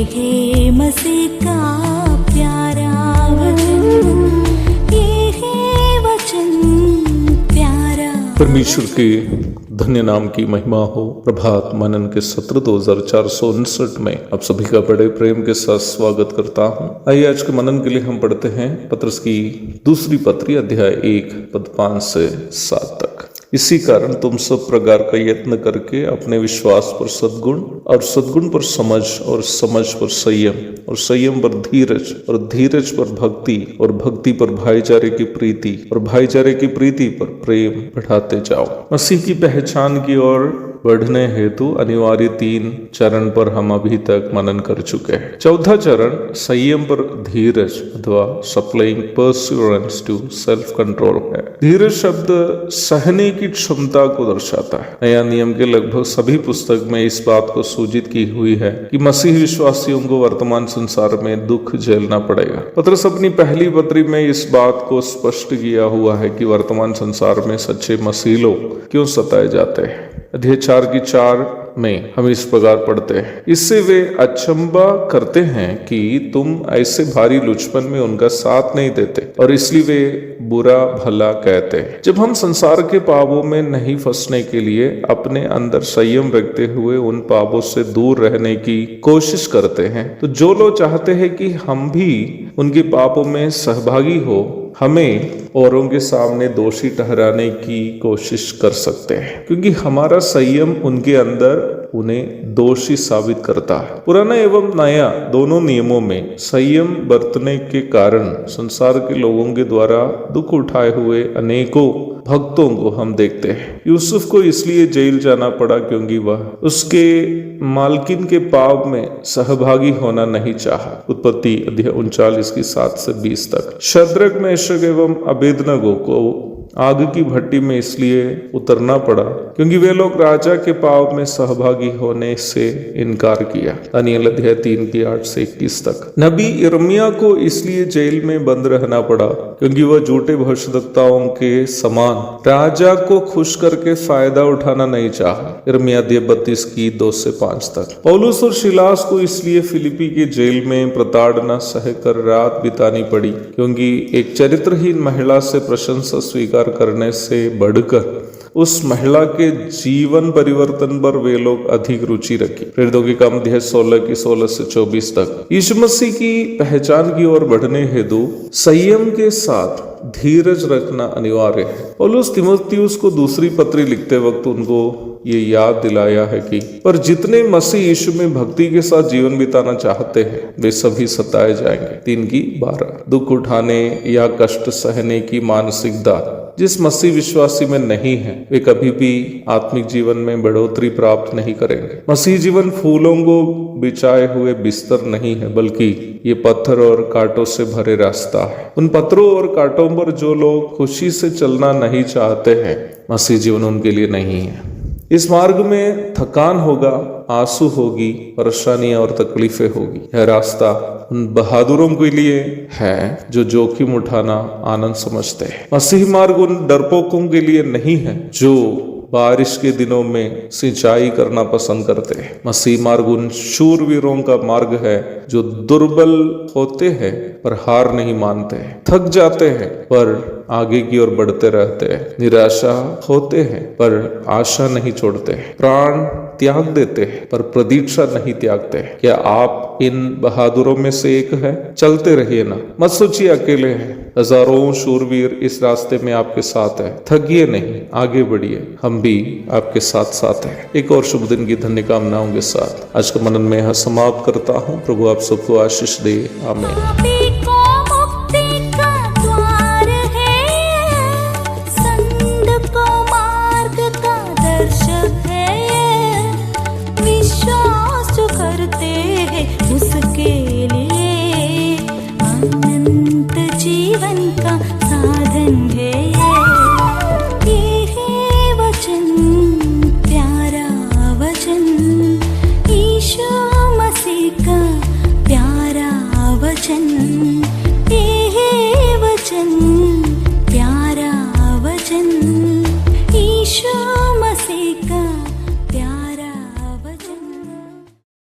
है मसीह का प्यारा वचन, ये है वचन प्यारा। परमेश्वर के धन्य नाम की महिमा हो। प्रभात मनन के सत्र 2459 में आप सभी का बड़े प्रेम के साथ स्वागत करता हूँ। आइए आज के मनन के लिए हम पढ़ते हैं पत्रस की दूसरी पत्री अध्याय 1 पद 5 से 7 तक। इसी कारण तुम सब प्रकार का यत्न करके अपने विश्वास पर सद्गुण और सद्गुण पर समझ और समझ पर संयम और संयम पर धीरज और धीरज पर भक्ति और भक्ति पर भाईचारे की प्रीति और भाईचारे की प्रीति पर प्रेम बढ़ाते जाओ। मसीह की पहचान की ओर बढ़ने हेतु अनिवार्य 3 चरण पर हम अभी तक मनन कर चुके हैं। चौथा चरण संयम पर धीरज अथवा supplying perseverance to self control है। धीरज शब्द सहने की क्षमता को दर्शाता है। नया नियम के लगभग सभी पुस्तक में इस बात को सूचित की हुई है कि मसीह विश्वासियों को वर्तमान संसार में दुख झेलना पड़ेगा। पत्रस अपनी पहली पत्री में इस बात को स्पष्ट किया हुआ है कि वर्तमान संसार में सच्चे मसीह लोग क्यों सताए जाते हैं। अध्याय 4 की 4 में हम इस प्रकार पढ़ते हैं, इससे वे अचंबा करते हैं कि तुम ऐसे भारी लुचपन में उनका साथ नहीं देते और इसलिए वे बुरा भला कहते हैं। जब हम संसार के पापों में नहीं फंसने के लिए अपने अंदर संयम रखते हुए उन पापों से दूर रहने की कोशिश करते हैं, तो जो लोग चाहते हैं कि हम भी उनके पापों में सहभागी हो, हमें औरों के सामने दोषी ठहराने की कोशिश कर सकते हैं, क्योंकि हमारा संयम उनके अंदर उन्हें दोषी साबित करता है। पुराना एवं नया दोनों नियमों में संयम बरतने के कारण संसार के लोगों के द्वारा दुख उठाए हुए अनेकों भक्तों को हम देखते हैं। यूसुफ को इसलिए जेल जाना पड़ा क्योंकि वह उसके मालकिन के पाप में सहभागी होना नहीं चाहा। उत्पत्ति अध्याय 39 की 7 से 20 तक। शद्रक, मेशक एवं अबेदनगो को आग की भट्टी में इसलिए उतरना पड़ा क्योंकि वे लोग राजा के पाप में सहभागी होने से इनकार किया। दानियल अध्याय 3 की 8 से 21 तक। नबी यिर्मयाह को इसलिए जेल में बंद रहना पड़ा क्योंकि वह झूठे भविष्यद्वक्ताओं के समान राजा को खुश करके फायदा उठाना नहीं चाहा। यिर्मयाह अध्याय 32 की 2 से 5 तक। पौलुस और सिलास को इसलिए फिलिपी के जेल में प्रताड़ना सहकर रात बितानी पड़ी क्योंकि एक चरित्रहीन महिला से प्रशंसा स्वीकार करने से बढ़कर उस महिला के जीवन परिवर्तन पर वे लोग अधिक रुचि रखी। प्रेरितों के काम अध्याय 16 की 16 से 24 तक। यीशु मसीह की पहचान की ओर बढ़ने हेतु संयम के साथ धीरज रखना अनिवार्य है। पौलुस तीमुथियुस को दूसरी पत्री लिखते वक्त उनको ये याद दिलाया है कि पर जितने मसीह यीशु में भक्ति के साथ जीवन बिताना चाहते हैं वे सभी सताए जाएंगे। 3 की 12। दुख उठाने या कष्ट सहने की मानसिकता जिस मसीह विश्वासी में नहीं है, वे कभी भी आत्मिक जीवन में बढ़ोतरी प्राप्त नहीं करेंगे। मसीह जीवन फूलों को बिछाए हुए बिस्तर नहीं है, बल्कि ये पत्थर और कांटों से भरे रास्ता है। उन पत्थरों और कांटों पर जो लोग खुशी से चलना नहीं चाहते हैं, मसीह जीवन उनके लिए नहीं है। इस मार्ग में थकान होगा, आंसू होगी, परेशानियां और तकलीफें होगी। यह रास्ता उन बहादुरों के लिए है जो जोखिम उठाना आनंद समझते हैं। मसीह मार्ग उन डरपोकों के लिए नहीं है जो बारिश के दिनों में सिंचाई करना पसंद करते हैं। मसीह मार्ग उन शूरवीरों का मार्ग है जो दुर्बल होते हैं पर हार नहीं मानते हैं, थक जाते हैं पर आगे की ओर बढ़ते रहते हैं, निराशा होते हैं पर आशा नहीं छोड़ते हैं, प्राण त्याग देते हैं पर प्रतीक्षा नहीं त्यागते हैं। क्या आप इन बहादुरों में से एक है? चलते रहिए ना, मत सोचिए अकेले हैं। हजारों शूरवीर इस रास्ते में आपके साथ है। थकिए नहीं, आगे बढ़िए, हम भी आपके साथ साथ हैं। एक और शुभ दिन की धन्य कामनाओं के साथ आज का मनन में यहाँ समाप्त करता हूँ। प्रभु आप सबको आशीष दे। आमीन।